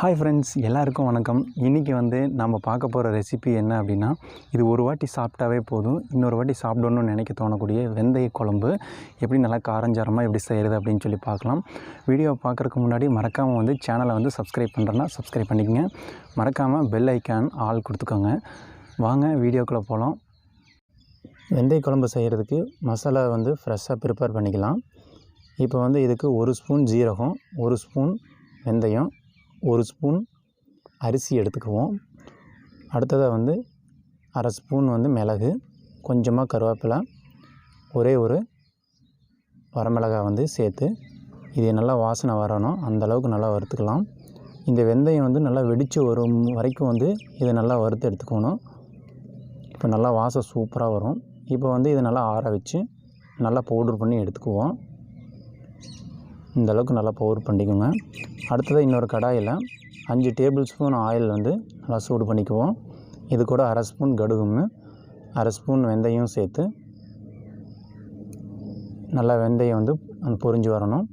Hi friends, எல்லாருக்கும் வணக்கம். இன்றைக்கி நம்ம பார்க்க போகிற ரெசிபி என்ன அப்படின்னா, இது ஒரு வாட்டி சாப்பிட்டாவே போதும், இன்னொரு வாட்டி சாப்பிடணும்னு நினைக்க தோணக்கூடிய வெந்தய குழம்பு எப்படி நல்லா காரஞ்சாரமாக எப்படி செய்கிறது அப்படின்னு சொல்லி பார்க்கலாம். வீடியோ பார்க்குறதுக்கு முன்னாடி மறக்காமல் சேனலை சப்ஸ்கிரைப் பண்ணுறேன்னா சப்ஸ்கிரைப் பண்ணிக்கங்க. மறக்காமல் பெல் ஐக்கான் ஆல் கொடுத்துக்கோங்க. வாங்க வீடியோக்குள்ளே போகலாம். வெந்தய குழம்பு செய்கிறதுக்கு மசாலா ஃப்ரெஷ்ஷாக ப்ரிப்பேர் பண்ணிக்கலாம். இப்போ இதுக்கு 1 ஸ்பூன் ஜீரகம், 1 ஸ்பூன் வெந்தயம், 1 ஸ்பூன் அரிசி எடுத்துக்குவோம். அடுத்ததாக அரை ஸ்பூன் மிளகு, கொஞ்சமாக கருவேப்பிலை, ஒரே ஒரு வரமிளகாய் சேர்த்து இது நல்லா வாசனை வரணும், அந்தளவுக்கு நல்லா வறுத்துக்கலாம். இந்த வெந்தயம் நல்லா வெடித்து வரும் வரைக்கும் இதை நல்லா வறுத்து எடுத்துக்கணும். இப்போ நல்லா வாசம் சூப்பராக வரும். இப்போ இதை நல்லா ஆற வச்சு நல்லா பவுடர் பண்ணி எடுத்துக்குவோம். இந்தளவுக்கு நல்லா பவுடர் பண்ணிக்கோங்க. அடுத்ததாக இன்னொரு கடாயில் 5 டேபிள் ஸ்பூன் ஆயில் நல்லா சூடு பண்ணிக்குவோம். இது கூட அரை ஸ்பூன் கடுகும், அரை ஸ்பூன் வெந்தயம் சேர்த்து நல்லா வெந்தயம் பொரிஞ்சு வரணும்.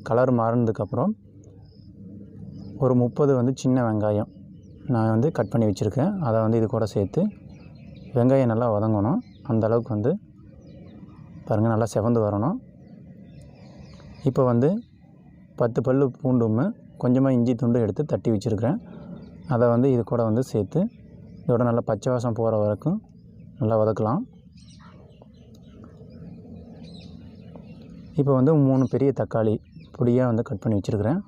கலர் மாறினதுக்கப்புறம் ஒரு 30 சின்ன வெங்காயம் நான் கட் பண்ணி வச்சுருக்கேன். அதை இது கூட சேர்த்து வெங்காயம் நல்லா வதங்கணும். அந்தளவுக்கு பாருங்கள், நல்லா செவந்து வரணும். இப்போ 10 பல் பூண்டும் கொஞ்சமாக இஞ்சி துண்டு எடுத்து தட்டி வச்சுருக்கிறேன். அதை இது கூட சேர்த்து இதோட நல்லா பச்சை வாசம் போகிற வரைக்கும் நல்லா வதக்கலாம். இப்போ 3 பெரிய தக்காளி பொடியாக கட் பண்ணி வச்சுருக்கிறேன்.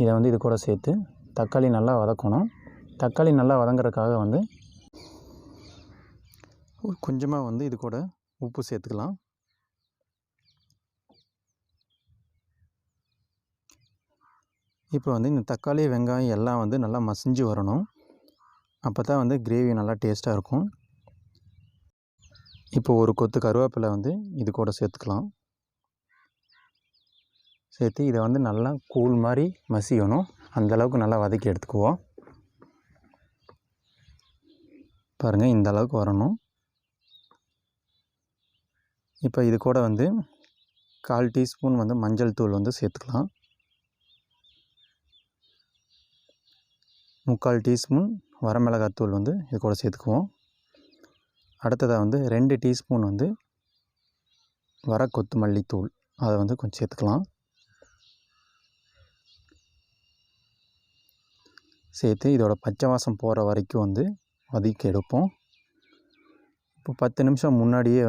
இதை இது கூட சேர்த்து தக்காளி நல்லா வதக்கணும். தக்காளி நல்லா வதங்குறதுக்காக கொஞ்சமாக இது கூட உப்பு சேர்த்துக்கலாம். இப்போ இந்த தக்காளி வெங்காயம் எல்லாம் நல்லா மசிஞ்சு வரணும். அப்போ தான் கிரேவி நல்லா டேஸ்ட்டாக இருக்கும். இப்போ ஒரு கொத்து கருவேப்பிலை இது கூட சேர்த்துக்கலாம். சேர்த்து இதை நல்லா கூழ் மாதிரி மசியணும். அந்தளவுக்கு நல்லா வதக்கி எடுத்துக்குவோம். பாருங்கள், இந்த அளவுக்கு வரணும். இப்போ இது கூட 1/4 டீஸ்பூன் மஞ்சள் தூள் சேர்த்துக்கலாம். 3/4 டீஸ்பூன் வரமிளகாத்தூள் இது கூட சேர்த்துக்குவோம். அடுத்ததாக 2 டீஸ்பூன் வர கொத்தமல்லி தூள் அதை கொஞ்சம் சேர்த்துக்கலாம். சேர்த்து இதோட பச்சை வாசம் போகிற வரைக்கும் வதக்கி எடுப்போம். இப்போ 10 நிமிஷம் முன்னாடியே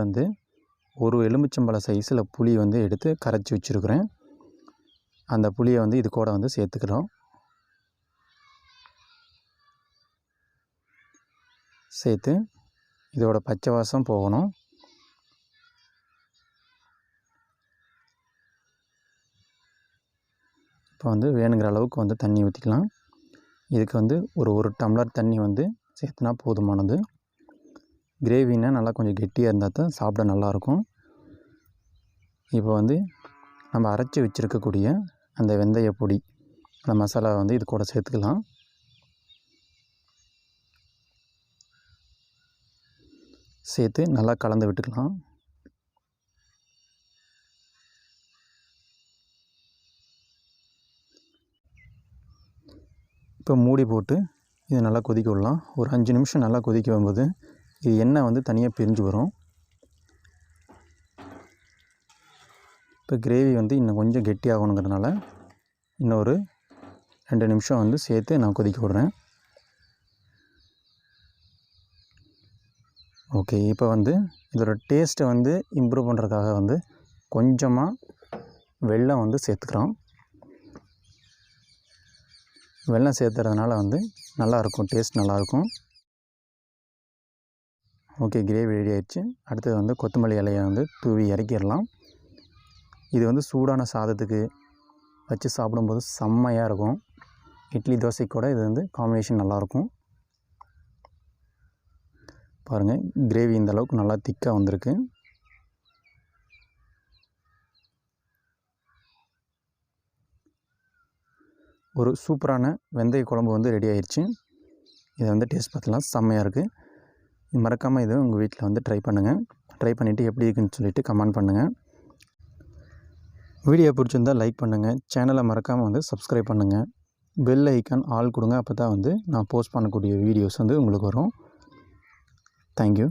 ஒரு எலுமிச்சம்பழ சைஸில் புளி எடுத்து கரைச்சி வச்சுருக்கிறேன். அந்த புளியை இது கூட சேர்த்துக்கிறோம். சேர்த்து இதோட பச்சை வாசம் போகணும். இப்போ வேணுங்கிற அளவுக்கு தண்ணி ஊற்றிக்கலாம். இதுக்கு ஒரு டம்ளர் தண்ணி சேர்த்துனா போதுமானது. கிரேவின்னா நல்லா கொஞ்சம் கெட்டியாக இருந்தால் தான் சாப்பிட நல்லாயிருக்கும். இப்போ நம்ம அரைச்சி வச்சுருக்கக்கூடிய அந்த வெந்தய பொடி, அந்த மசாலா இது கூட சேர்த்துக்கலாம். சேர்த்து நல்லா கலந்து விட்டுக்கலாம். இப்போ மூடி போட்டு இது நல்லா கொதிக்க விடலாம். ஒரு 5 நிமிஷம் நல்லா கொதிக்க வரும்போது இது எண்ணெய் தனியாக பிரிஞ்சு வரும். இப்போ கிரேவி இன்னும் கொஞ்சம் கெட்டியாகணுங்கிறதுனால இன்னொரு 2 நிமிஷம் சேர்த்து நான் கொதிக்க விடுறேன். ஓகே, இப்போ இதோட டேஸ்ட்டை இம்ப்ரூவ் பண்ணுறதுக்காக கொஞ்சமாக வெல்லம் சேர்த்துக்கிறோம். வெல்லம் சேர்த்துறதுனால நல்லாயிருக்கும், டேஸ்ட் நல்லாயிருக்கும். ஓகே, கிரேவி ரெடி ஆயிடுச்சு. அடுத்தது கொத்தமல்லி இலையை தூவி இறக்கிடலாம். இது சூடான சாதத்துக்கு வச்சு சாப்பிடும்போது செம்மையாக இருக்கும். இட்லி தோசைக்கு கூட இது காம்பினேஷன் நல்லாயிருக்கும். பாருங்கள், கிரேவி இந்த அளவுக்கு நல்லா திக்காக வந்திருக்கு. ஒரு சூப்பரான வெந்தய குழம்பு ரெடி ஆயிடுச்சு. இதை டேஸ்ட் பார்த்துலாம், செம்மையாக இருக்குது. மறக்காமல் இது உங்கள் வீட்டில் ட்ரை பண்ணுங்கள். ட்ரை பண்ணிவிட்டு எப்படி இருக்குன்னு சொல்லிவிட்டு கமெண்ட் பண்ணுங்கள். வீடியோ பிடிச்சிருந்தால் லைக் பண்ணுங்கள். சேனலை மறக்காமல் சப்ஸ்கிரைப் பண்ணுங்கள். பெல் ஐக்கான் ஆல் கொடுங்க. அப்போ தான் வந்து நான் போஸ்ட் பண்ணக்கூடிய வீடியோஸ் வந்து உங்களுக்கு வரும். தேங்க்யூ.